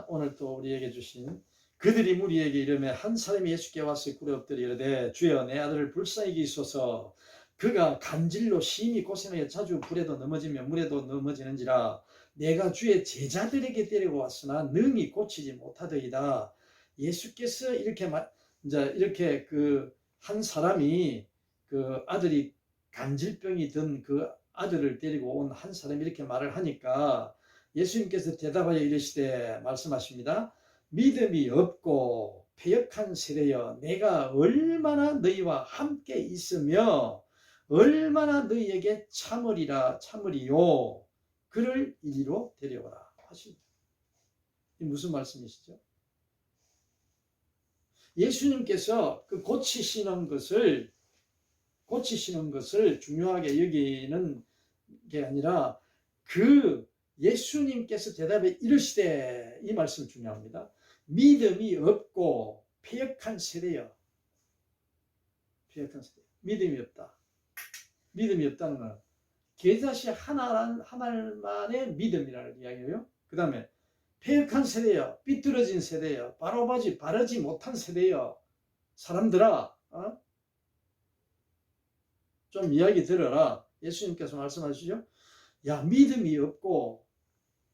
오늘 또 우리에게 주신 그들이 무리에게 이르매 한 사람이 예수께 와서 꿇어 엎드려 이르되 주여 내 아들을 불쌍히 여기소서 그가 간질로 심히 고생하여 자주 불에도 넘어지며 물에도 넘어지는지라 내가 주의 제자들에게 데리고 왔으나 능히 고치지 못하더이다. 예수께서 이렇게 그 한 사람이 그 아들이 간질병이 든 그 아들을 데리고 온 한 사람이 이렇게 말을 하니까 예수님께서 대답하여 이르시되 말씀하십니다. 믿음이 없고 패역한 세대여 내가 얼마나 너희와 함께 있으며 얼마나 너희에게 참으리요 그를 이리로 데려오라 하십니다. 이 무슨 말씀이시죠? 예수님께서 그 고치시는 것을 중요하게 여기는 게 아니라 그 예수님께서 대답에 이르시되 이 말씀 중요합니다. 믿음이 없고 패역한 세대여. 패역한 세대. 믿음이 없다. 믿음이 없다는 건 겨자씨 하나만의 믿음이라는 이야기예요. 그 다음에 패역한 세대여, 삐뚤어진 세대여, 바르지 못한 세대여. 사람들아, 좀 이야기 들어라. 예수님께서 말씀하시죠. 야, 믿음이 없고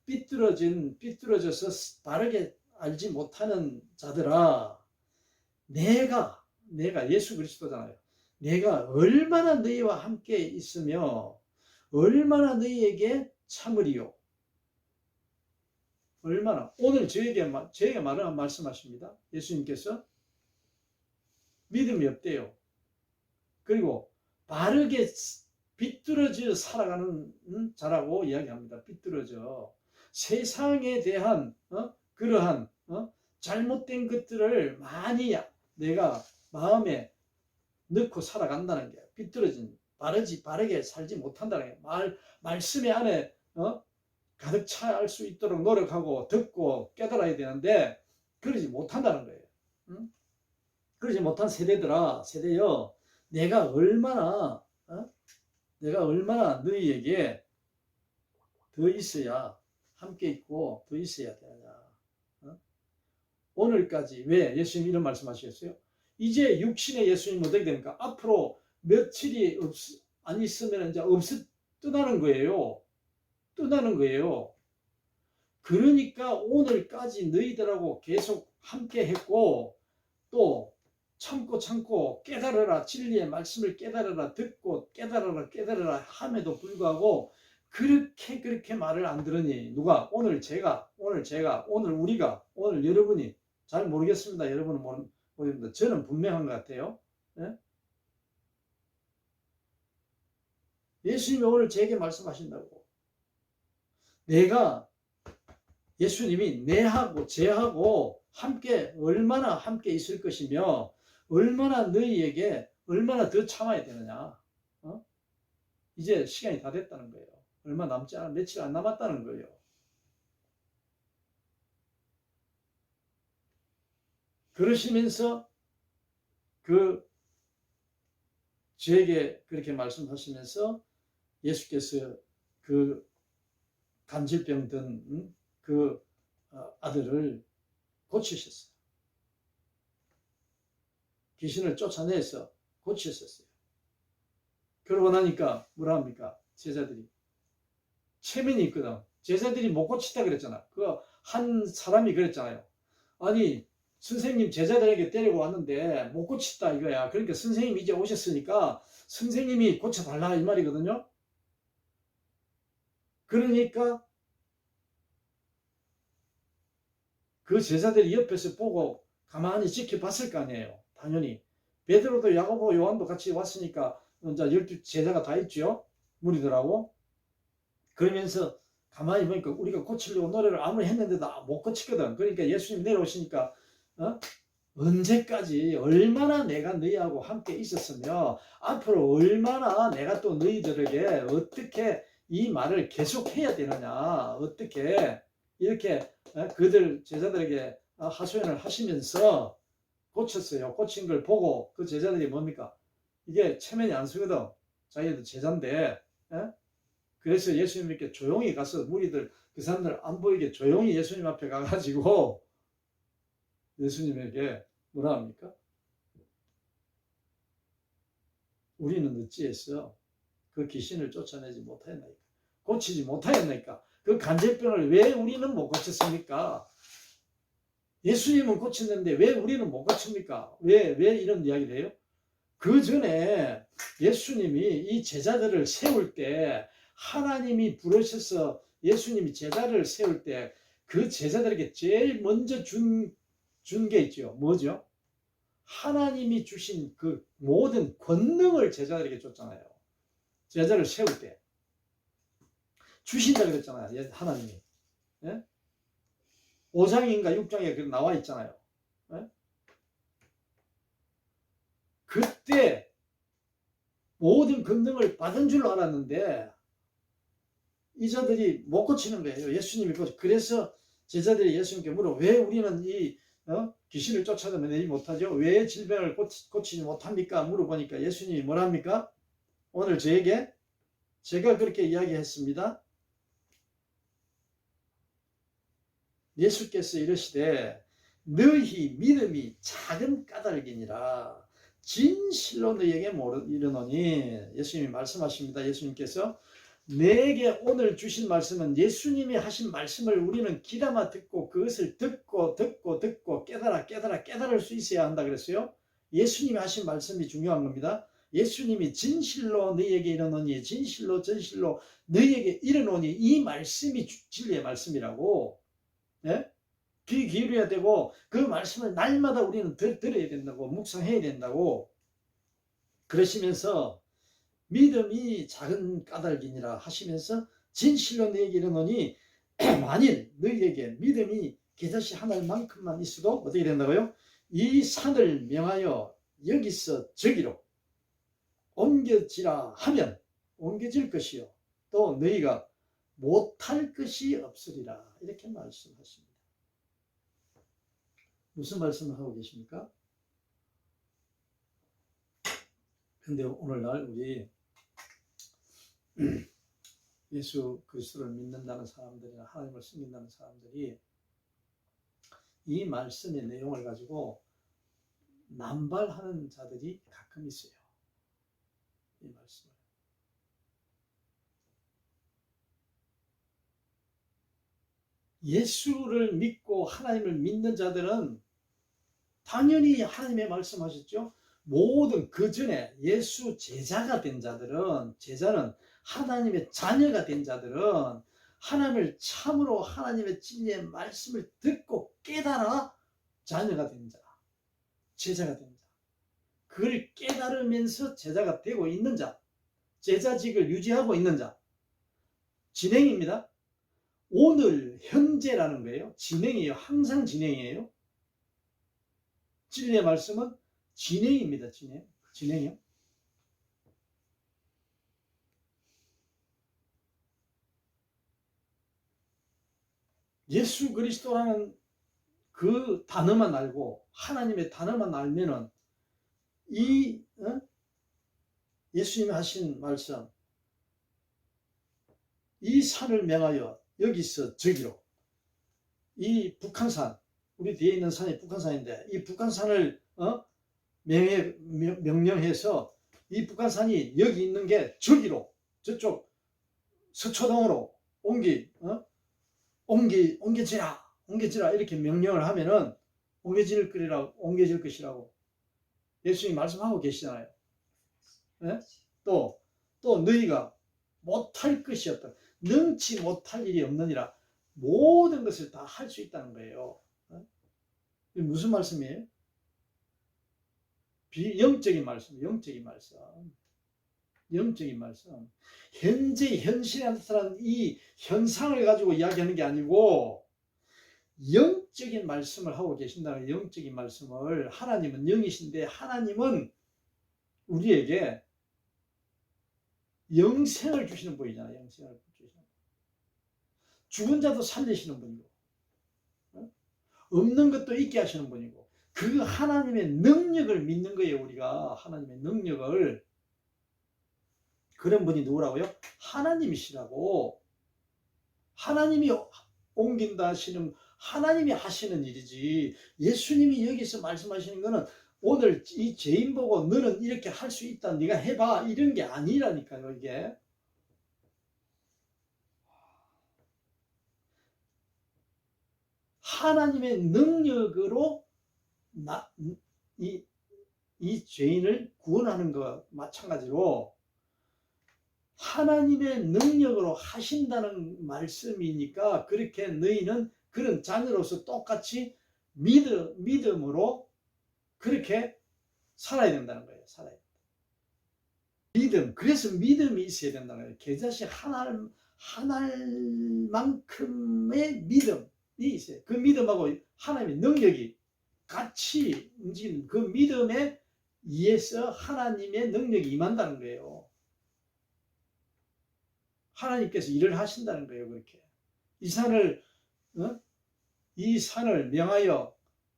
삐뚤어져서 바르게 알지 못하는 자들아, 내가 예수 그리스도잖아요. 내가 얼마나 너희와 함께 있으며 얼마나 너희에게 참으리요. 얼마나. 오늘 저에게 말씀하십니다. 예수님께서 믿음이 없대요. 그리고 바르게 비뚤어져 살아가는 자라고 이야기합니다. 비뚤어져. 세상에 대한 그러한 잘못된 것들을 많이 내가 마음에 넣고 살아간다는 게 비뚤어진 바르게 살지 못한다는 게 말씀의 안에 가득 차할 수 있도록 노력하고 듣고 깨달아야 되는데 그러지 못한다는 거예요. 그러지 못한 세대여 내가 얼마나 너희에게 더 있어야 함께 있고 더 있어야 되느냐. 오늘까지 왜 예수님 이런 말씀하셨어요? 이제 육신의 예수님 어떻게 됩니까? 앞으로 며칠이 안 있으면 이제 떠나는 거예요. 그러니까 오늘까지 너희들하고 계속 함께 했고 또 참고 깨달아라. 진리의 말씀을 깨달아라. 듣고 깨달아라 함에도 불구하고 그렇게 말을 안 들으니 누가? 오늘 제가 오늘 우리가 오늘 여러분이 잘 모르겠습니다. 여러분은 모르겠습니다. 저는 분명한 것 같아요. 네? 예수님이 오늘 제게 말씀하신다고. 예수님이 내하고 쟤하고 얼마나 함께 있을 것이며 얼마나 너희에게 얼마나 더 참아야 되느냐. 이제 시간이 다 됐다는 거예요. 며칠 안 남았다는 거예요. 그러시면서 저에게 그렇게 말씀하시면서 예수께서 그 간질병 든 그 아들을 고치셨어요. 귀신을 쫓아내서 고치셨어요. 그러고 나니까 뭐라 합니까? 제자들이 체면이 있거든. 제자들이 못 고치다 그랬잖아. 그 한 사람이 그랬잖아요. 아니 선생님 제자들에게 데리고 왔는데 못 고치다 이거야. 그러니까 선생님이 이제 오셨으니까 선생님이 고쳐달라 이 말이거든요. 그러니까 그 제자들이 옆에서 보고 가만히 지켜봤을 거 아니에요. 당연히 베드로도 야고보 요한도 같이 왔으니까 이제 12 제자가 다 있죠. 무리들하고. 그러면서 가만히 보니까 우리가 고치려고 노래를 아무리 했는데도 못 고치거든. 그러니까 예수님 내려오시니까 언제까지 얼마나 내가 너희하고 함께 있었으며 앞으로 얼마나 내가 또 너희들에게 어떻게 이 말을 계속해야 되느냐. 어떻게 이렇게 그들 제자들에게 하소연을 하시면서 고쳤어요. 고친 걸 보고 그 제자들이 뭡니까? 이게 체면이 안 쓰거든. 자기도 제자인데. 그래서 예수님께 조용히 가서 무리들 그 사람들 안 보이게 조용히 예수님 앞에 가가지고 예수님에게 뭐라 합니까? 우리는 어찌했어? 그 귀신을 쫓아내지 못하였나이까? 고치지 못하였나이까? 그 간질병을 왜 우리는 못 고쳤습니까? 예수님은 고쳤는데 왜 우리는 못 고칩니까? 왜 이런 이야기를 해요? 그 전에 예수님이 이 제자들을 세울 때 하나님이 부르셔서 예수님이 제자를 세울 때 그 제자들에게 제일 먼저 준 게 있죠. 뭐죠? 하나님이 주신 그 모든 권능을 제자들에게 줬잖아요. 제자를 세울 때 주신다 그랬잖아요. 하나님이. 예? 5장인가 6장에 나와 있잖아요. 예? 그때 모든 권능을 받은 줄 알았는데 이자들이 못 고치는 거예요. 예수님이 그래서 제자들이 예수님께 물어 왜 우리는 이 귀신을 쫓아내지 못하죠? 왜 질병을 고치지 못합니까? 물어보니까 예수님이 뭐라 합니까? 오늘 저에게 제가 그렇게 이야기했습니다. 예수께서 이르시되 너희 믿음이 작은 까닭이니라 진실로 너희에게 이르노니 예수님이 말씀하십니다. 예수님께서 내게 오늘 주신 말씀은 예수님이 하신 말씀을 우리는 귀담아 듣고 그것을 듣고 깨달을 수 있어야 한다 그랬어요. 예수님이 하신 말씀이 중요한 겁니다. 예수님이 진실로 너희에게 이르노니 진실로 너희에게 이르노니 이 말씀이 진리의 말씀이라고. 예? 귀 기울여야 되고 그 말씀을 날마다 우리는 들어야 된다고 묵상해야 된다고 그러시면서 믿음이 작은 까닭이니라 하시면서 진실로 너희에게 이르노니 만일 너희에게 믿음이 겨자씨 하나만큼만 있어도 어떻게 된다고요? 이 산을 명하여 여기서 저기로 옮겨지라 하면 옮겨질 것이요 또 너희가 못할 것이 없으리라 이렇게 말씀하십니다. 무슨 말씀을 하고 계십니까? 근데 오늘날 우리 예수 그리스도를 믿는다는 사람들이나 하나님을 섬긴다는 사람들이 이 말씀의 내용을 가지고 남발하는 자들이 가끔 있어요. 이 말씀을. 예수를 믿고 하나님을 믿는 자들은 당연히 하나님의 말씀하셨죠. 모든 그 전에 예수 제자가 된 자들은 제자는 하나님의 자녀가 된 자들은 하나님을 참으로 하나님의 진리의 말씀을 듣고 깨달아 자녀가 된 자, 제자가 된 자. 그걸 깨달으면서 제자가 되고 있는 자, 제자직을 유지하고 있는 자. 진행입니다. 오늘 현재라는 거예요. 진행이에요. 항상 진행이에요. 진리의 말씀은 진행입니다. 진행이요. 예수 그리스도라는 그 단어만 알고 하나님의 단어만 알면은 예수님이 하신 말씀 이 산을 명하여 여기서 저기로 이 북한산 우리 뒤에 있는 산이 북한산인데 이 북한산을 명령해서 이 북한산이 여기 있는 게 저기로 저쪽 서초동으로 옮겨지라 이렇게 명령을 하면은 옮겨질 것이라고 예수님이 말씀하고 계시잖아요. 네? 또 너희가 못할 것이 없다. 능치 못할 일이 없느니라. 모든 것을 다 할 수 있다는 거예요. 이게 무슨 말씀이에요? 영적인 말씀. 현실에 나타난 이 현상을 가지고 이야기하는 게 아니고 영적인 말씀을 하고 계신다는 영적인 말씀을 하나님은 영이신데 하나님은 우리에게 영생을 주시는 분이잖아요. 영생을 주시는 분. 죽은 자도 살리시는 분이고 없는 것도 있게 하시는 분이고 그 하나님의 능력을 믿는 거예요. 우리가 하나님의 능력을. 그런 분이 누구라고요? 하나님이시라고. 하나님이 옮긴다 하시는, 하나님이 하시는 일이지, 예수님이 여기서 말씀하시는 거는 오늘 이 죄인 보고 너는 이렇게 할 수 있다, 네가 해봐, 이런 게 아니라니까요. 이게 하나님의 능력으로 이 죄인을 구원하는 것 마찬가지로 하나님의 능력으로 하신다는 말씀이니까, 그렇게 너희는 그런 자녀로서 똑같이 믿음으로 그렇게 살아야 된다는 거예요. 살아야. 믿음. 그래서 믿음이 있어야 된다는 거예요. 계자식 하나만큼의 믿음이 있어요. 그 믿음하고 하나님의 능력이 같이 움직이는 그 믿음에 의해서 하나님의 능력이 임한다는 거예요. 하나님께서 일을 하신다는 거예요. 그렇게 이 산을 명하여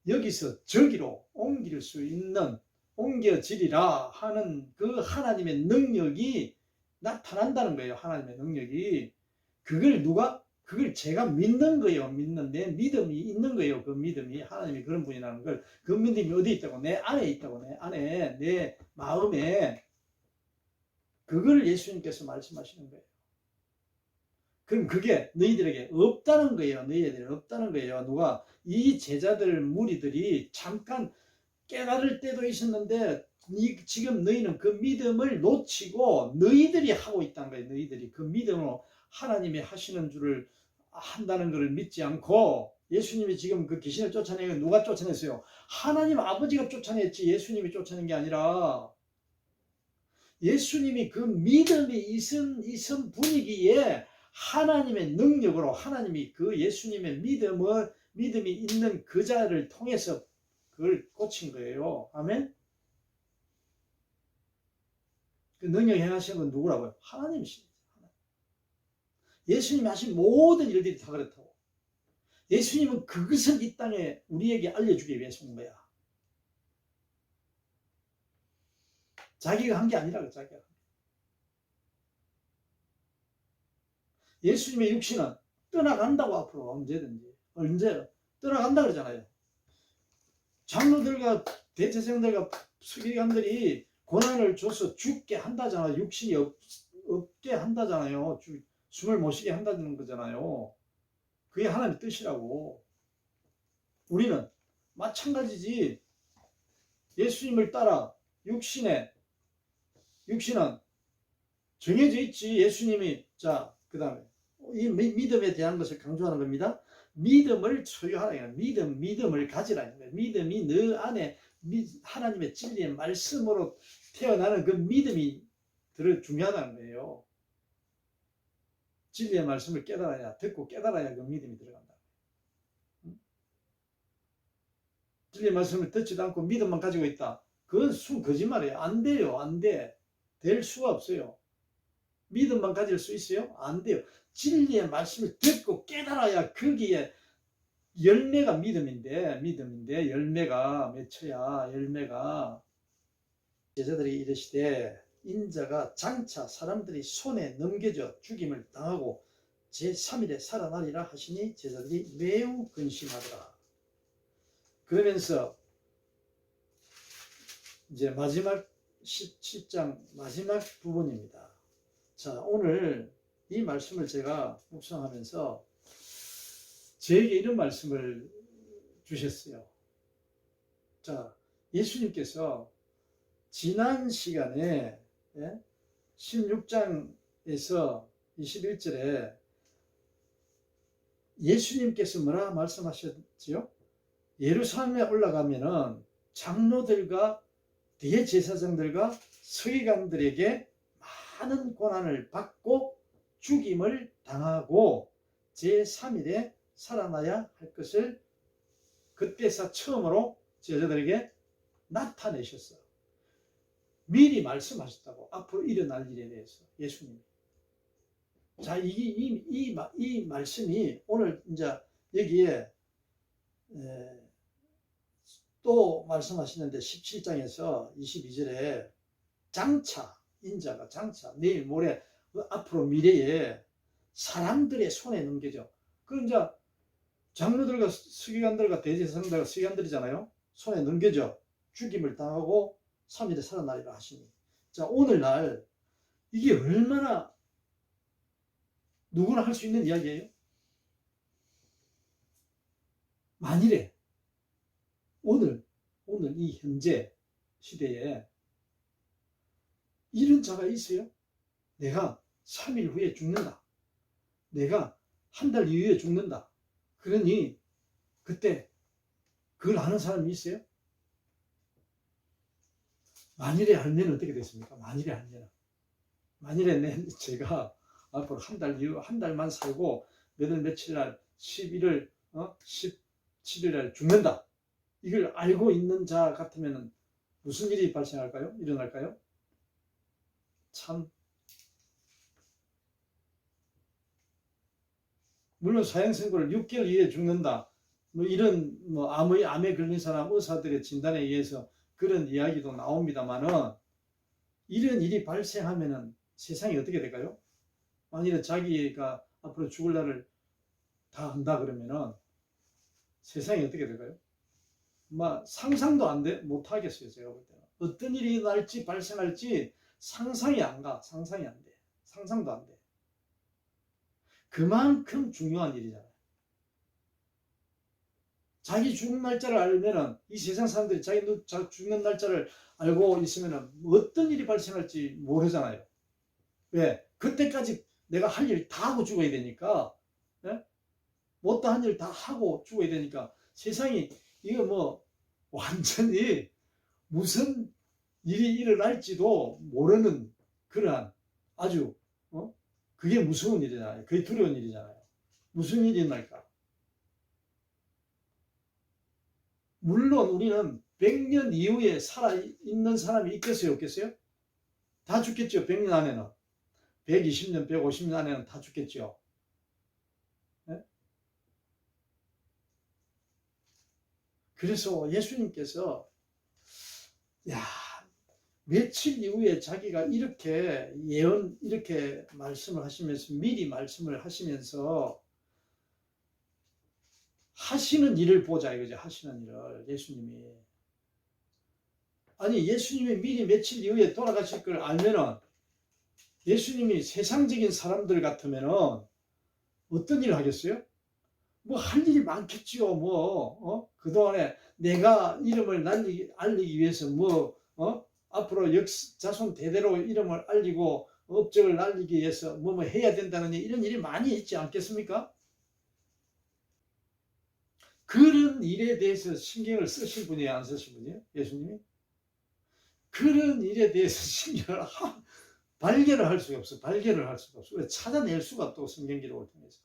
여기서 저기로 옮길 수 있는, 옮겨지리라 하는 그 하나님의 능력이 나타난다는 거예요. 하나님의 능력이. 그걸 제가 믿는 거예요. 내 믿음이 있는 거예요. 그 믿음이, 하나님이 그런 분이라는 걸. 그 믿음이 어디 있다고? 내 안에 있다고. 내 안에, 내 마음에. 그걸 예수님께서 말씀하시는 거예요. 그럼 그게 너희들에게 없다는 거예요. 너희들에게 없다는 거예요. 누가? 이 제자들, 무리들이 잠깐 깨달을 때도 있었는데, 지금 너희는 그 믿음을 놓치고 너희들이 하고 있다는 거예요. 너희들이 그 믿음으로 하나님이 하시는 줄을 한다는 것을 믿지 않고, 예수님이 지금 그 귀신을 쫓아내는 건 누가 쫓아냈어요? 하나님 아버지가 쫓아냈지, 예수님이 쫓아낸 게 아니라. 예수님이 그 믿음이 있은 분위기에 하나님의 능력으로, 하나님이 그 예수님의 믿음이 있는 그 자를 통해서 그걸 고친 거예요. 아멘? 그 능력 행하시는 건 누구라고요? 하나님이십니다. 예수님이 하신 모든 일들이 다 그렇다고. 예수님은 그것을 이 땅에 우리에게 알려주기 위해서 온 거야. 자기가 한 게 아니라고. 자기가. 예수님의 육신은 떠나간다고, 앞으로 언제든지. 언제 떠나간다 그러잖아요. 장로들과 대제사장들과 서기관들이 고난을 줘서 죽게 한다잖아요. 육신이 없게 한다잖아요. 숨을 못 쉬게 한다는 거잖아요. 그게 하나님의 뜻이라고. 우리는 마찬가지지. 예수님을 따라 육신은 정해져 있지. 예수님이. 자, 그 다음에 이 믿음에 대한 것을 강조하는 겁니다. 믿음을 소유하라. 믿음을 가지라. 믿음이 너 안에 하나님의 진리의 말씀으로 태어나는 그 믿음이 중요하다는 거예요. 진리의 말씀을 깨달아야, 듣고 깨달아야 그 믿음이 들어간다. 진리의 말씀을 듣지도 않고 믿음만 가지고 있다. 그건 거짓말이에요. 안 돼요. 안 돼. 될 수가 없어요. 믿음만 가질 수 있어요? 안 돼요. 진리의 말씀을 듣고 깨달아야 거기에 열매가 믿음인데 열매가 맺혀야. 열매가. 제자들이 이르시되 인자가 장차 사람들이 손에 넘겨져 죽임을 당하고 제3일에 살아나리라 하시니 제자들이 매우 근심하더라. 그러면서 이제 마지막 17장 마지막 부분입니다. 자, 오늘 이 말씀을 제가 묵상하면서 저에게 이런 말씀을 주셨어요. 자, 예수님께서 지난 시간에 16장에서 21절에 예수님께서 뭐라 말씀하셨지요? 예루살렘에 올라가면은 장로들과 대제사장들과 서기관들에게 많은 고난을 받고 죽임을 당하고 제3일에 살아나야 할 것을 그때서 처음으로 제자들에게 나타내셨어요. 미리 말씀하셨다고. 앞으로 일어날 일에 대해서 예수님이. 자, 이 말씀이 오늘 이제 여기에 또 말씀하시는데 17장에서 22절에 장차, 인자가 장차, 내일 모레 앞으로 미래에 사람들의 손에 넘겨져. 그 이제 장로들과 서기관들과 대제사장들과 서기관들이잖아요. 손에 넘겨져 죽임을 당하고 3일에 살아나리라 하시니. 자, 오늘날 이게 얼마나 누구나 할 수 있는 이야기예요. 만일에 오늘 이 현재 시대에 이런 자가 있어요? 내가 3일 후에 죽는다. 내가 한 달 이후에 죽는다. 그러니 그때 그걸 아는 사람이 있어요? 만일에 알면 어떻게 됐습니까? 만일에 알면. 만일에 제가 앞으로 한 달 이후, 한 달만 살고 몇월 며칠 날 11월 17일 날 죽는다. 이걸 알고 있는 자 같으면 무슨 일이 발생할까요? 일어날까요? 참, 물론 사형선고를 6개월 이후에 죽는다. 뭐 이런 암에 걸린 사람 의사들의 진단에 의해서 그런 이야기도 나옵니다만은 이런 일이 발생하면은 세상이 어떻게 될까요? 만일에 자기가 앞으로 죽을 날을 다 한다 그러면은 세상이 어떻게 될까요? 상상도 못 하겠어요. 제가 볼 때는 어떤 일이 날지 발생할지 상상이 안 가. 상상이 안 돼. 상상도 안 돼. 그만큼 중요한 일이잖아요. 자기 죽는 날짜를 알면은 이 세상 사람들이 자기 죽는 날짜를 알고 있으면은 어떤 일이 발생할지 모르잖아요. 왜? 그때까지 내가 할 일 다 하고 죽어야 되니까, 예? 못다한 일 다 하고 죽어야 되니까 세상이 이거 완전히 무슨 일이 일어날지도 모르는 그러한 아주 그게 무서운 일이잖아요. 그게 두려운 일이잖아요. 무슨 일이 일어날까? 물론 우리는 100년 이후에 살아있는 사람이 있겠어요? 없겠어요? 다 죽겠죠. 100년 안에는. 120년, 150년 안에는 다 죽겠죠. 네? 그래서 예수님께서 며칠 이후에 자기가 이렇게 이렇게 말씀을 하시면서 미리 말씀을 하시면서 하시는 일을 보자 이거죠. 하시는 일을 예수님이. 아니 예수님이 미리 며칠 이후에 돌아가실 걸 알면은 예수님이 세상적인 사람들 같으면은 어떤 일을 하겠어요? 할 일이 많겠지요. 그동안에 내가 이름을 알리기 위해서 앞으로 자손 대대로 이름을 알리고 업적을 알리기 위해서 해야 된다는 이런 일이 많이 있지 않겠습니까? 그런 일에 대해서 신경을 쓰실 분이에요? 안 쓰실 분이에요? 예수님이? 그런 일에 대해서 발견을 할 수가 없어. 발견을 할 수가 없어. 찾아낼 수가 없다고 성경 기록을 통해서.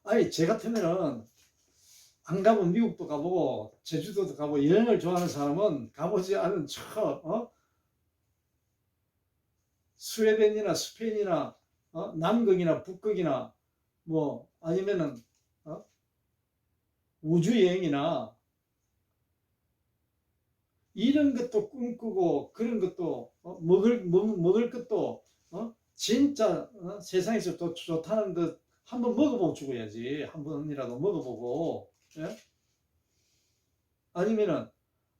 아니 제 같으면은 안 가본 미국도 가보고 제주도도 가보고 여행을 좋아하는 사람은 가보지 않은 스웨덴이나 스페인이나 남극이나 북극이나 아니면은 우주 여행이나 이런 것도 꿈꾸고 그런 것도 먹을 것도 진짜 세상에서 또 좋다는 것 한번 먹어보고 죽어야지. 한 번이라도 먹어보고. 예? 아니면은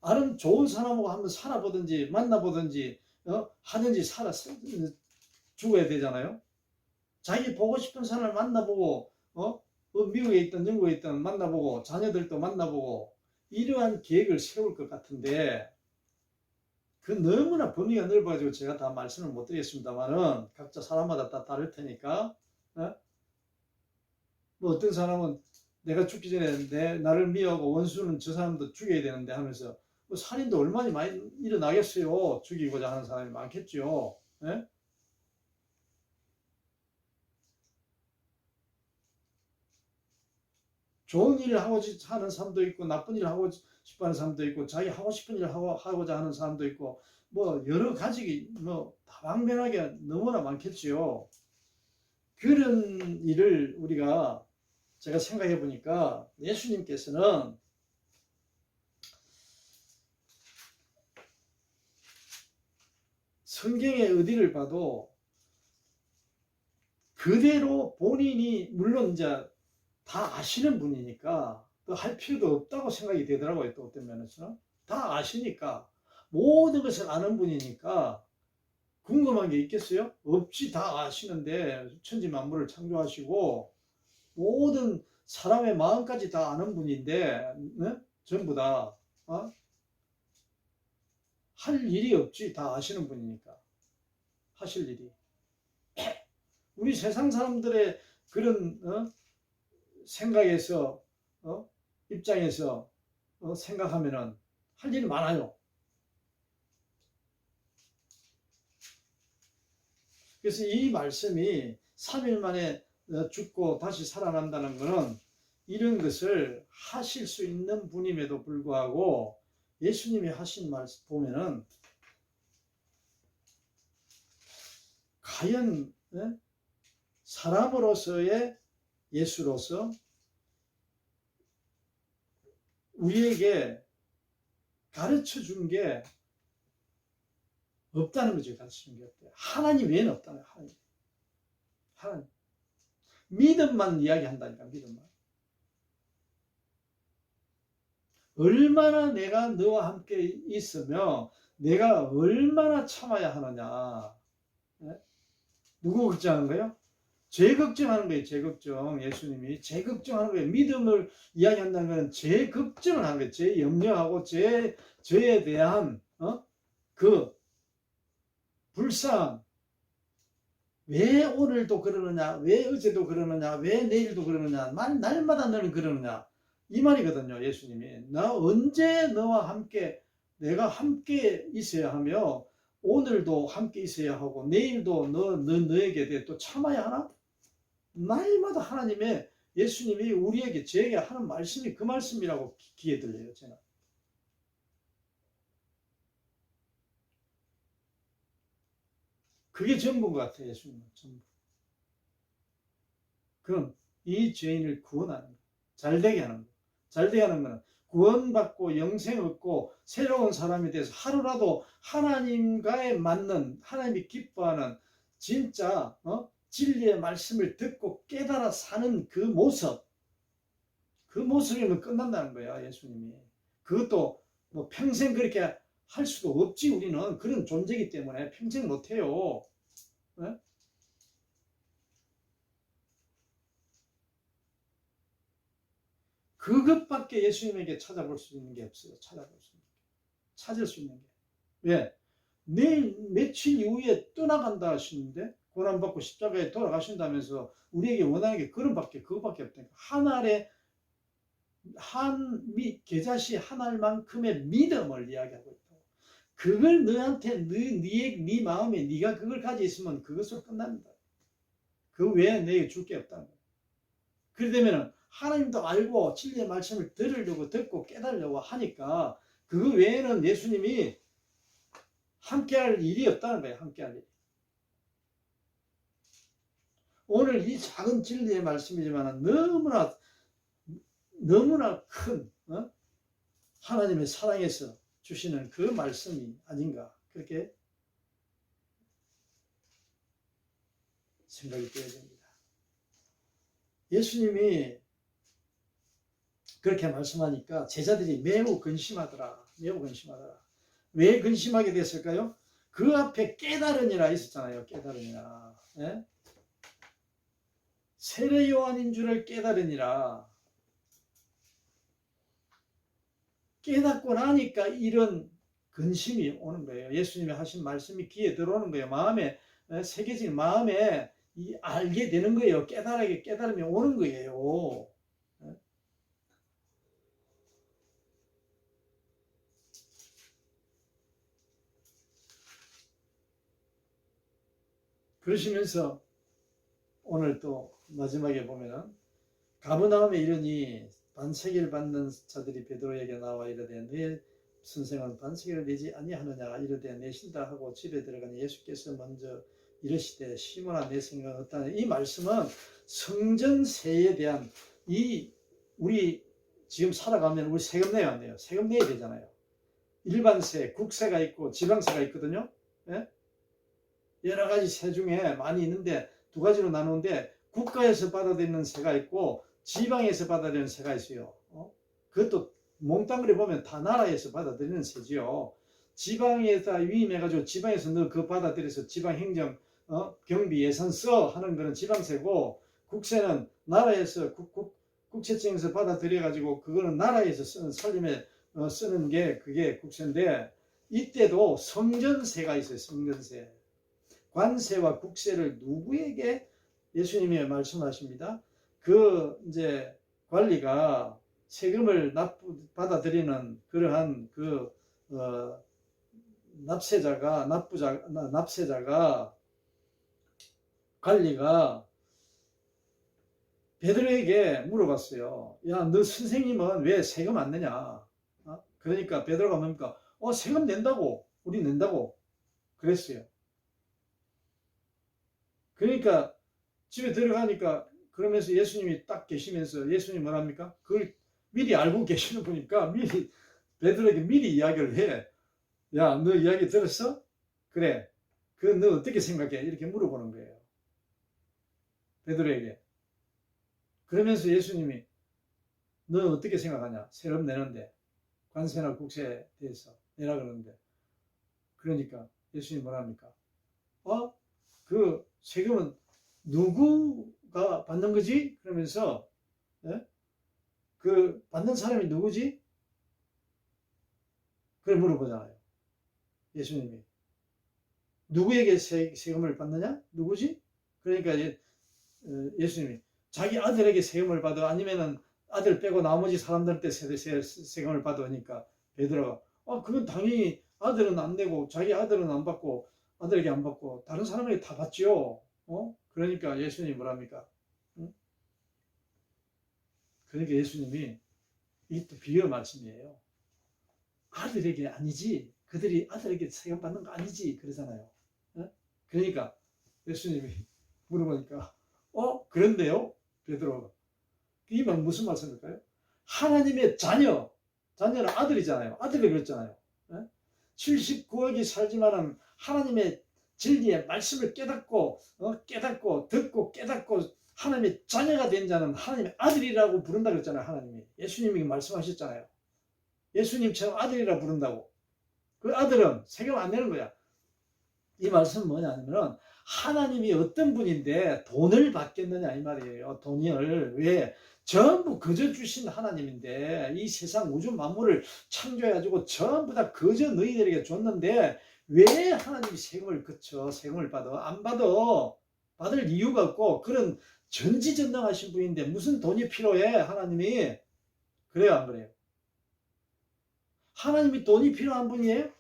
아는 좋은 사람하고 한번 살아보든지 만나보든지 하든지 죽어야 되잖아요. 자기 보고 싶은 사람을 만나보고 미국에 있든 영국에 있든 만나보고 자녀들도 만나보고 이러한 계획을 세울 것 같은데 그 너무나 범위가 넓어가지고 제가 다 말씀을 못 드리겠습니다만은 각자 사람마다 다 다를 테니까 어떤 사람은 내가 죽기 전에 나를 미워하고 원수는 저 사람도 죽여야 되는데 하면서 살인도 얼마나 많이 일어나겠어요. 죽이고자 하는 사람이 많겠죠. 예? 좋은 일을 하는 사람도 있고 나쁜 일을 하고 싶어하는 사람도 있고 자기 하고 싶은 일을 하고자 하는 사람도 있고 여러 가지 다방면하게 너무나 많겠죠. 그런 일을 우리가 제가 생각해 보니까 예수님께서는 성경의 어디를 봐도 그대로 본인이 물론 이제 다 아시는 분이니까 또 할 필요도 없다고 생각이 되더라고요. 또 어떤 면에서는 다 아시니까 모든 것을 아는 분이니까 궁금한 게 있겠어요? 없지. 다 아시는데 천지 만물을 창조하시고 모든 사람의 마음까지 다 아는 분인데 네? 전부 다 할 일이 없지. 다 아시는 분이니까 하실 일이. 우리 세상 사람들의 그런 생각에서 입장에서 생각하면은 할 일이 많아요. 그래서 이 말씀이 3일 만에 죽고 다시 살아난다는 것은 이런 것을 하실 수 있는 분임에도 불구하고 예수님이 하신 말씀 보면은 과연 사람으로서의 예수로서 우리에게 가르쳐 준 게 없다는 거죠. 가르쳐 준 게 없대요. 하나님 외에는 없다는 거예요. 하나님. 믿음만 이야기한다니까. 믿음만. 얼마나 내가 너와 함께 있으며 내가 얼마나 참아야 하느냐. 누구 걱정하는 거예요? 죄 걱정하는 거예요. 죄 걱정. 예수님이 죄 걱정하는 거예요. 믿음을 이야기한다는 것은 죄 걱정을 하는 거예요. 죄 염려하고 죄에 대한 그 불쌍. 왜 오늘도 그러느냐? 왜 어제도 그러느냐? 왜 내일도 그러느냐? 날마다 너는 그러느냐? 이 말이거든요. 예수님이. 나 언제 너와 함께 내가 함께 있어야 하며 오늘도 함께 있어야 하고 내일도 너에게 또 참아야 하나? 날마다 하나님의 예수님이 우리에게 저에게 하는 말씀이 그 말씀이라고 귀에 들려요. 제가. 그게 전부인 것 같아요. 예수님은 전부. 그럼 이 죄인을 구원하는 거, 잘되게 하는 거. 잘되게 하는 거는 구원받고 영생 얻고 새로운 사람이 돼서 하루라도 하나님과의 맞는 하나님이 기뻐하는 진짜 진리의 말씀을 듣고 깨달아 사는 그 모습이면 끝난다는 거야. 예수님이. 그것도 뭐 평생 그렇게 할 수도 없지. 우리는 그런 존재이기 때문에 평생 못해요. 네? 그것밖에 예수님에게 찾아볼 수 있는 게 없어요. 찾을 수 있는 게. 왜? 내일 며칠 이후에 떠나간다 하시는데 고난받고 십자가에 돌아가신다면서 우리에게 원하는 게 그것밖에 없다니까. 계자시 한 알만큼의 믿음을 이야기하고 있다. 그걸 너한테 네 마음에 네가 그걸 가지고 있으면 그것으로 끝납니다. 그 외에 내게 줄 게 없다는 거예요. 그러되면 하나님도 알고 진리의 말씀을 들으려고 듣고 깨달으려고 하니까 그 외에는 예수님이 함께할 일이 없다는 거예요. 함께할 일이. 오늘 이 작은 진리의 말씀이지만 너무나 큰 하나님의 사랑에서 주시는 그 말씀이 아닌가 그렇게 생각이 되어야 됩니다. 예수님이 그렇게 말씀하니까 제자들이 매우 근심하더라. 왜 근심하게 됐을까요? 그 앞에 깨달으니라 있었잖아요. 깨달으니라. 예? 세례 요한인 줄을 깨달으니라. 깨닫고 나니까 이런 근심이 오는 거예요. 예수님이 하신 말씀이 귀에 들어오는 거예요. 마음에 새겨진 마음에 알게 되는 거예요. 깨달으면 오는 거예요. 그러시면서 오늘 또 마지막에 보면은 가버나움에 이르니 반세기를 받는 자들이 베드로에게 나와 이르되 네 선생은 반세기를 내지 아니하느냐 이르되 내신다 하고 집에 들어가니 예수께서 먼저 이르시되 시몬아 내 생각은 어떠냐. 이 말씀은 성전세에 대한 우리 지금 살아가면 우리 세금 내야 안 돼요. 세금 내야 되잖아요. 일반세, 국세가 있고 지방세가 있거든요. 예? 여러 가지 세 중에 많이 있는데 두 가지로 나누는데 국가에서 받아들이는 세가 있고 지방에서 받아들이는 세가 있어요. 그것도 몽땅그리 보면 다 나라에서 받아들이는 세지요. 지방에다 위임해가지고 지방에서 너 그거 받아들여서 지방행정 경비 예산 써 하는 거는 지방세고, 국세는 나라에서 국세청에서 받아들여가지고 그거는 나라에서 쓰는 살림에 쓰는 게 그게 국세인데, 이때도 성전세가 있어요. 성전세. 관세와 국세를 누구에게 예수님이 말씀하십니다. 그 이제 관리가 세금을 받아들이는 그러한 그 납세자가 관리가 베드로에게 물어봤어요. 야, 너 선생님은 왜 세금 안 내냐? 그러니까 베드로가 뭡니까? 세금 낸다고. 우리 낸다고. 그랬어요. 그러니까 집에 들어가니까 그러면서 예수님이 딱 계시면서 예수님이 뭐랍니까? 그걸 미리 알고 계시는 분이니까 미리 베드로에게 미리 이야기를 해. 야, 너 이야기 들었어? 그래. 너 어떻게 생각해? 이렇게 물어보는 거예요. 베드로에게. 그러면서 예수님이 너 어떻게 생각하냐? 세금 내는데 관세나 국세에 대해서 내라 그러는데, 그러니까 예수님이 뭐랍니까? 그 세금은 누구가 받는 거지? 그러면서 그 받는 사람이 누구지? 그걸 물어보잖아요. 예수님이 누구에게 세금을 받느냐? 누구지? 그러니까 예수님이 자기 아들에게 세금을 받아, 아니면은 아들 빼고 나머지 사람들한테 세금을 받으니까 베드로가 그건 당연히 아들은 안 내고 자기 아들은 안 받고 아들에게 안 받고 다른 사람에게 다 받지요. 그러니까 예수님이 뭐랍니까? 그러니까 예수님이 이것도 비유 말씀이에요. 아들에게 아니지, 그들이 아들에게 세금 받는 거 아니지, 그러잖아요. 그러니까 예수님이 물어보니까 그런데요? 베드로가. 이 말 무슨 말씀일까요? 하나님의 자녀는 아들이잖아요. 아들이 그랬잖아요. 79억이 살지만은 하나님의 진리의 말씀을 깨닫고 듣고 깨닫고 하나님의 자녀가 된 자는 하나님의 아들이라고 부른다 그랬잖아요. 하나님이. 예수님이 말씀하셨잖아요. 예수님처럼 아들이라 부른다고. 그 아들은 세금 안 내는 거야. 이 말씀은 뭐냐면은 하나님이 어떤 분인데 돈을 받겠느냐 이 말이에요. 돈을 왜? 전부 거저 주신 하나님인데, 이 세상 우주 만물을 창조해가지고 전부 다 거저 너희들에게 줬는데 왜 하나님이 세금을 거쳐 세금을 받아? 안 받아. 받을 이유가 없고, 그런 전지전능하신 분인데 무슨 돈이 필요해? 하나님이. 그래요 안 그래요? 하나님이 돈이 필요한 분이에요?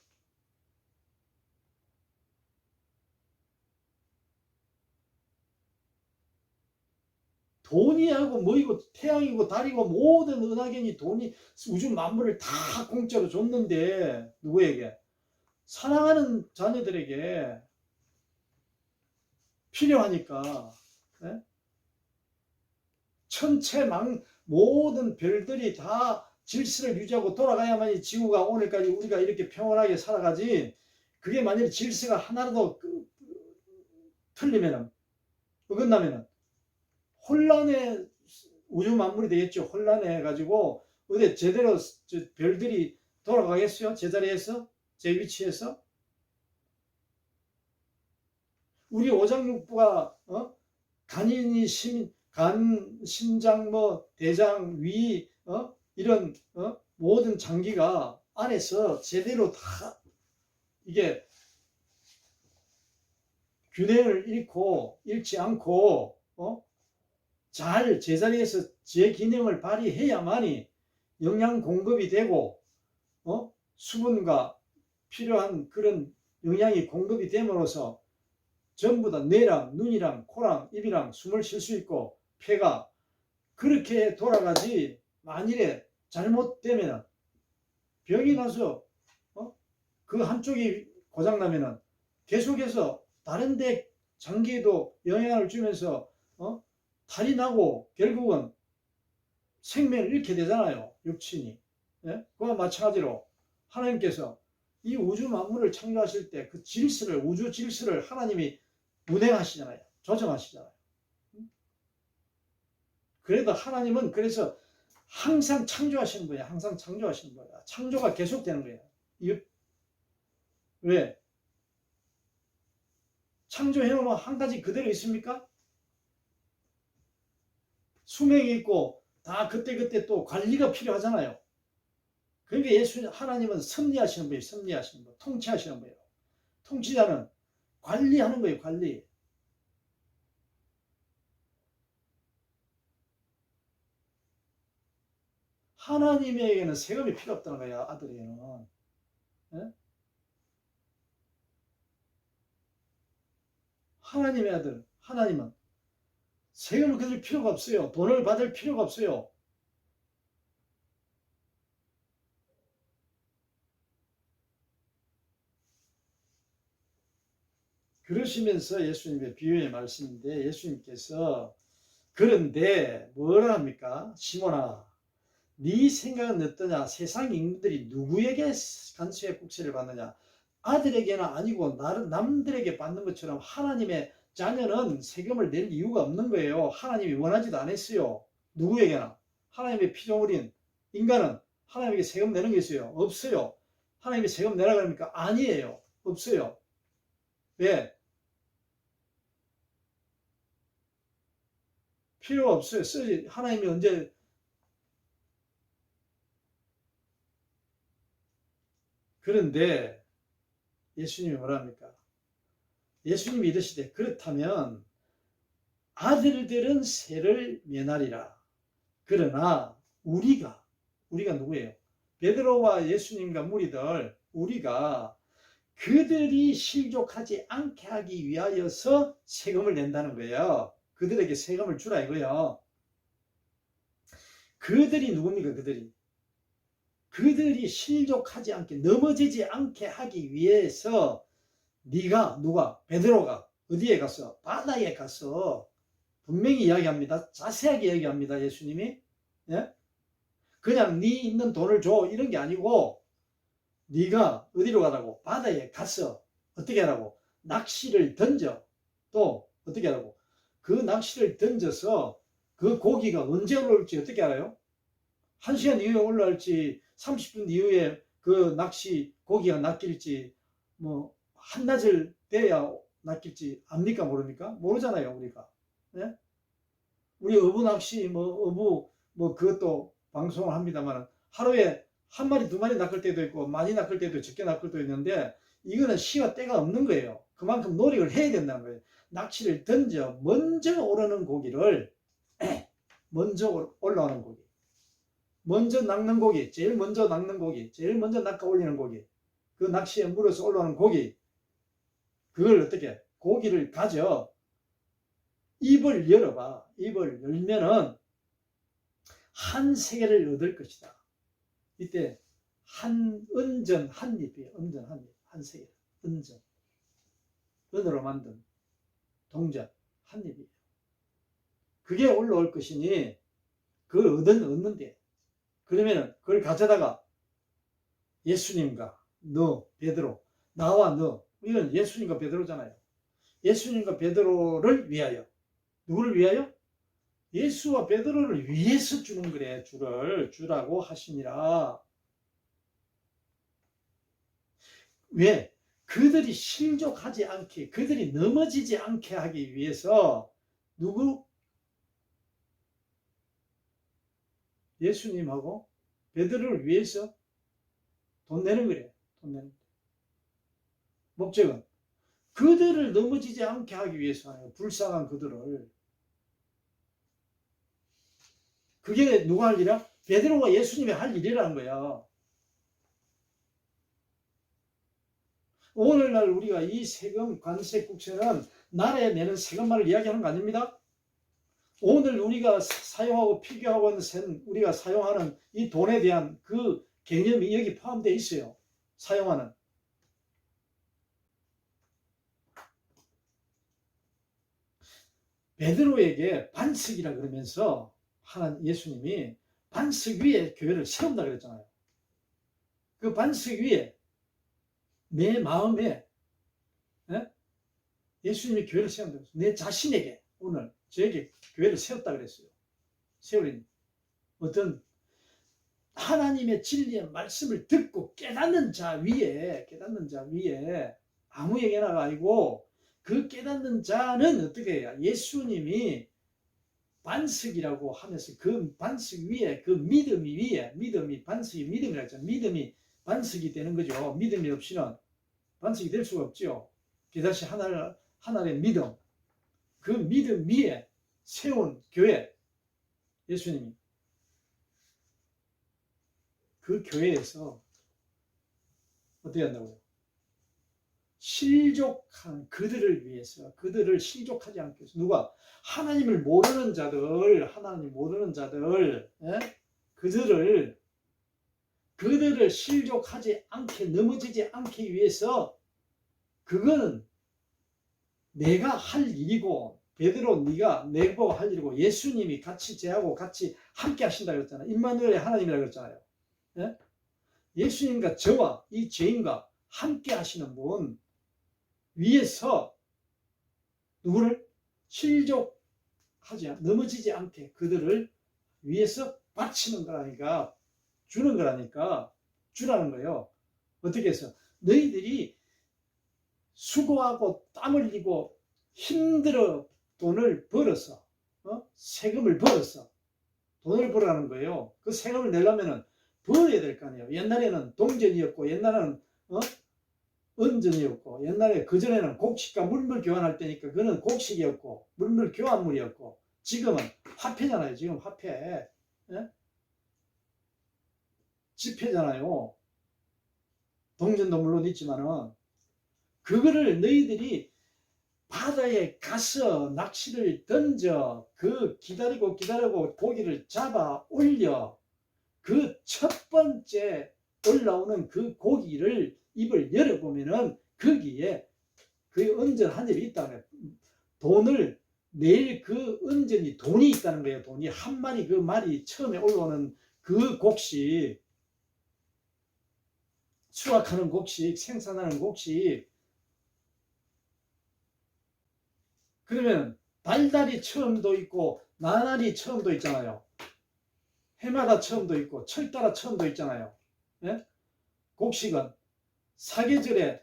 돈이하고 뭐이고 태양이고 달이고 모든 은하계니 돈이 우주 만물을 다 공짜로 줬는데 누구에게? 사랑하는 자녀들에게 필요하니까. 천체망 모든 별들이 다 질서를 유지하고 돌아가야만이 지구가 오늘까지 우리가 이렇게 평온하게 살아가지. 그게 만약에 질서가 하나라도 틀리면은, 어긋나면은 혼란의 우주 만물이 되겠죠. 혼란해 가지고 어디 제대로 별들이 돌아가겠어요? 제자리에서, 제 위치에서. 우리 오장육부가 간이니 간, 심장, 대장, 위, 이런 모든 장기가 안에서 제대로 다 이게 균형을 잃지 않고 잘 제자리에서 제 기능을 발휘해야만이 영양 공급이 되고 수분과 필요한 그런 영양이 공급이 됨으로써 전부 다 뇌랑 눈이랑 코랑 입이랑 숨을 쉴 수 있고 폐가 그렇게 돌아가지. 만일에 잘못되면 병이 나서 그 한쪽이 고장나면 계속해서 다른 데 장기에도 영향을 주면서 탈이 나고 결국은 생명을 잃게 되잖아요. 육친이. 그와 마찬가지로 하나님께서 이 우주 만물을 창조하실 때 그 질서를, 우주 질서를 하나님이 운행하시잖아요. 조정하시잖아요. 그래도 하나님은 그래서 항상 창조하시는 거예요. 항상 창조하시는 거예요. 창조가 계속되는 거예요. 왜? 창조해놓으면 한 가지 그대로 있습니까? 수명이 있고 다 그때그때 또 관리가 필요하잖아요. 그러니까 하나님은 섭리하시는 거예요. 섭리하시는 거. 통치하시는 거예요. 통치자는 관리하는 거예요. 관리. 하나님에게는 세금이 필요 없다는 거예요. 아들에게는. 예? 하나님의 아들, 하나님은 세금을 거둘 필요가 없어요. 돈을 받을 필요가 없어요. 그러시면서 예수님의 비유의 말씀인데 예수님께서 그런데 뭐라 합니까? 시몬아, 네 생각은 어떠냐? 세상 인물들이 누구에게 간수의 국세를 받느냐? 아들에게는 아니고 남들에게 받는 것처럼 하나님의 자녀는 세금을 낼 이유가 없는 거예요. 하나님이 원하지도 않았어요. 누구에게나. 하나님의 피조물인 인간은 하나님에게 세금 내는 게 있어요? 없어요. 하나님이 세금 내라 그럽니까? 아니에요. 없어요. 왜? 필요가 없어요. 쓰지. 하나님이 언제. 그런데 예수님이 뭐라 합니까? 예수님이 이르시되 그렇다면 아들들은 세를 면하리라. 그러나 우리가 누구예요? 베드로와 예수님과 무리들, 우리가 그들이 실족하지 않게 하기 위하여서 세금을 낸다는 거예요. 그들에게 세금을 주라 이거예요. 그들이 누굽니까? 그들이 실족하지 않게, 넘어지지 않게 하기 위해서 누가? 베드로가 어디에 가서? 바다에 가서 분명히 이야기합니다. 자세하게 이야기합니다. 예수님이. 예? 그냥 네 있는 돈을 줘 이런 게 아니고 네가 어디로 가라고? 바다에 가서 어떻게 하라고? 낚시를 던져. 또 어떻게 하라고? 그 낚시를 던져서 그 고기가 언제 올라올지 어떻게 알아요? 1시간 이후에 올라올지 30분 이후에 그 낚시 고기가 낚일지 뭐 한낮을 돼야 낚일지 압니까? 모릅니까? 모르잖아요. 우리가. 네? 우리 어부 낚시 그것도 방송을 합니다만 하루에 한 마리 두 마리 낚을 때도 있고 많이 낚을 때도 적게 낚을 때도 있는데 이거는 시와 때가 없는 거예요. 그만큼 노력을 해야 된다는 거예요. 낚시를 던져 먼저 오르는 고기를 먼저 올라오는 고기, 먼저 낚는 고기, 제일 먼저 낚는 고기, 제일 먼저 낚아 올리는 고기, 그 낚시에 물어서 올라오는 고기, 그걸 어떻게 고기를 가져 입을 열어봐. 입을 열면은 한 세계를 얻을 것이다. 이때 은전 한 입이에요. 은전 한 입, 한 세계. 은전. 은으로 만든 동전 한 입이에요. 그게 올라올 것이니 그걸 얻는데 그러면은 그걸 가져다가 예수님과 너 베드로, 나와 너, 이건 예수님과 베드로잖아요. 예수님과 베드로를 위하여. 누구를 위하여? 예수와 베드로를 위해서 주는 거래. 주라고 하시니라. 왜? 그들이 실족하지 않게, 그들이 넘어지지 않게 하기 위해서 누구? 예수님하고 베드로를 위해서 돈 내는 거래. 돈 내는 거래. 목적은 그들을 넘어지지 않게 하기 위해서 하는 거예요. 불쌍한 그들을. 그게 누가 할 일이야? 베드로가 예수님이 할 일이라는 거야. 오늘날 우리가 이 세금, 관세, 국세는 나라에 내는 세금만을 이야기하는 거 아닙니다? 오늘 우리가 사용하고 필요하고 있는 우리가 사용하는 이 돈에 대한 그 개념이 여기 포함되어 있어요. 사용하는. 베드로에게 반석이라 그러면서 예수님이 반석 위에 교회를 세운다 그랬잖아요. 그 반석 위에 내 마음에, 예? 예수님이 교회를 세운다고 했어요. 내 자신에게 오늘 저에게 교회를 세웠다 그랬어요. 세우리니 어떤 하나님의 진리의 말씀을 듣고 깨닫는 자 위에 아무에게나가 아니고 그 깨닫는 자는 어떻게 해요? 예수님이 반석이라고 하면서 그 반석 위에 그 믿음이 반석이 믿음이라고 했잖아요. 믿음이 반석이 되는 거죠. 믿음이 없이는 반석이 될 수가 없죠. 그다시 하나의 믿음, 그 믿음 위에 세운 교회, 예수님이 그 교회에서 어떻게 한다고요? 실족한 그들을 위해서, 그들을 실족하지 않게 해서, 누가? 하나님 모르는 자들, 예? 그들을 실족하지 않게, 넘어지지 않기 위해서, 그거는 내가 할 일이고, 베드로 네가 내고 할 일이고, 예수님이 같이 제하고 같이 함께 하신다 그랬잖아요. 임마누엘의 하나님이라고 그랬잖아요. 예? 예수님과 저와 이 죄인과 함께 하시는 분 위에서 누구를 실족하지 넘어지지 않게 그들을 위해서 바치는 거라니까, 주라는 거예요. 어떻게 해서 너희들이 수고하고 땀 흘리고 힘들어 돈을 벌어서 세금을 벌어서 돈을 벌어라는 거예요. 그 세금을 내려면은 벌어야 될 거 아니에요. 옛날에는 동전이었고, 옛날에는 은전이었고, 옛날에 그전에는 곡식과 물물 교환할 때니까 그는 곡식이었고 물물 교환물이었고, 지금은 화폐잖아요. 지금 화폐, 예? 지폐잖아요. 동전도 물론 있지만은 그거를 너희들이 바다에 가서 낚시를 던져 그 기다리고 고기를 잡아 올려 그 첫 번째 올라오는 그 고기를 입을 열어보면은 거기에 그 은전 한 입이 있다는 거예요. 돈을 내일 그 은전이 돈이 있다는 거예요. 돈이 한 마리, 그 말이 처음에 올라오는 그 곡식, 수확하는 곡식, 생산하는 곡식. 그러면 달달이 처음도 있고 나날이 처음도 있잖아요. 해마다 처음도 있고 철따라 처음도 있잖아요. 예? 곡식은 사계절에,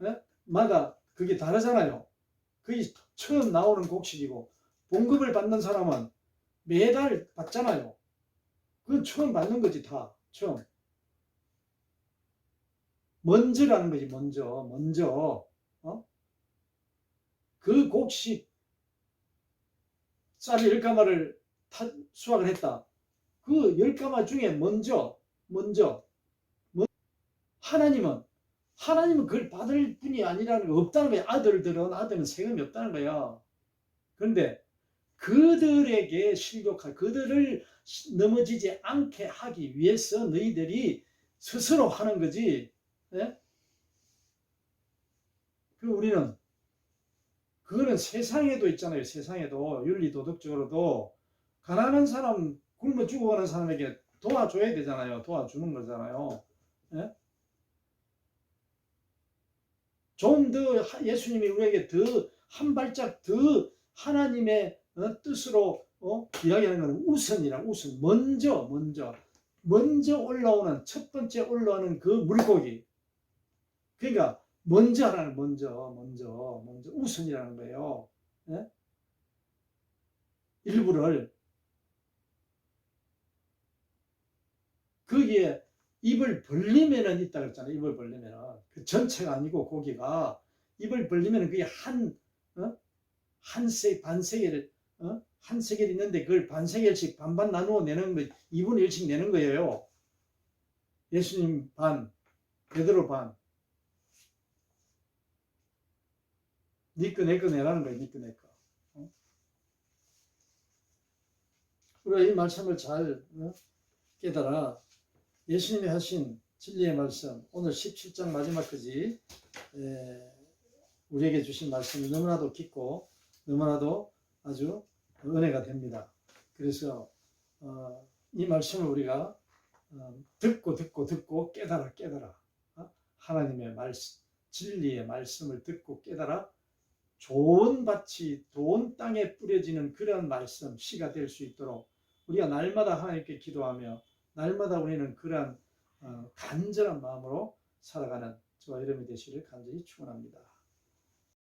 예? 마다 그게 다르잖아요. 그게 처음 나오는 곡식이고, 봉급을 받는 사람은 매달 받잖아요. 그건 처음 받는 거지, 다. 처음. 먼저라는 거지, 먼저. 그 곡식 쌀 10가마를 수확을 했다. 그 10가마 중에 먼저. 하나님은 그걸 받을 분이 아니라는 거, 없다는 거야. 아들은 세금이 없다는 거야. 그런데 그들에게 그들을 넘어지지 않게 하기 위해서 너희들이 스스로 하는 거지. 예? 우리는 그거는 세상에도 있잖아요. 세상에도 윤리도덕적으로도 가난한 사람, 굶어 죽어가는 사람에게 도와줘야 되잖아요. 도와주는 거잖아요. 예? 좀 더 예수님이 우리에게 더 한 발짝 더 하나님의 뜻으로 이야기하는 것은 우선 먼저 올라오는, 첫 번째 올라오는 그 물고기, 그러니까 먼저 우선이라는 거예요. 예? 일부를 거기에 입을 벌리면은 있다 그랬잖아요. 입을 벌리면은 그 전체가 아니고 고기가 입을 벌리면은 그게 반세겔, 한 세겔 있는데 그걸 반세겔씩 반반 나누어 내는 거, 2분의 1씩 내는 거예요. 예수님 반, 베드로 반. 니꺼 내꺼 내라는 거예요. 니꺼 내꺼. 우리가 이 말씀을 잘 깨달아 예수님이 하신 진리의 말씀, 오늘 17장 마지막까지 우리에게 주신 말씀이 너무나도 깊고 너무나도 아주 은혜가 됩니다. 그래서 이 말씀을 우리가 듣고 깨달아 하나님의 말씀, 진리의 말씀을 듣고 깨달아 좋은 밭이 좋은 땅에 뿌려지는 그런 말씀, 씨가 될 수 있도록 우리가 날마다 하나님께 기도하며 날마다 우리는 그러한 간절한 마음으로 살아가는 저와 여러분이 되시기를 간절히 축원합니다.